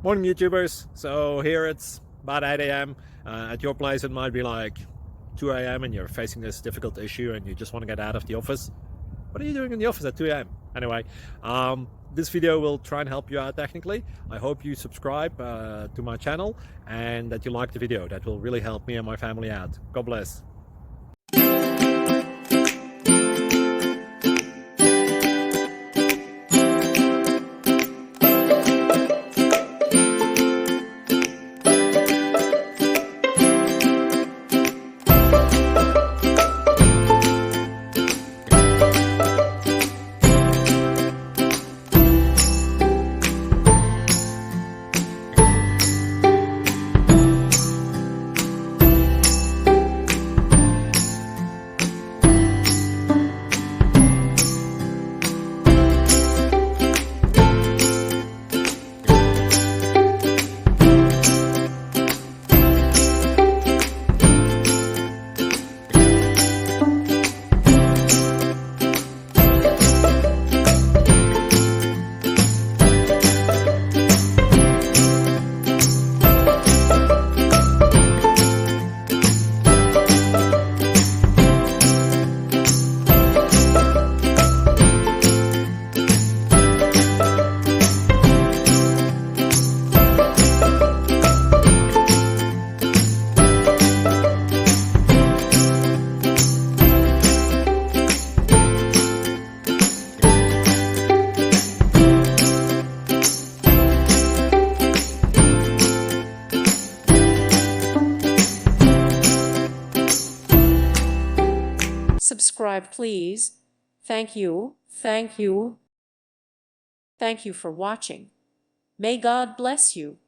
Morning YouTubers. So here it's about 8 a.m. At your place it might be like 2 a.m. and you're facing this difficult issue and you just want to get out of the office. What are you doing in the office at 2 a.m.? Anyway, this video will try and help you out technically. I hope you subscribe to my channel and that you like the video. That will really help me and my family out. God bless. Subscribe, please. Thank you. Thank you. Thank you for watching. May God bless you.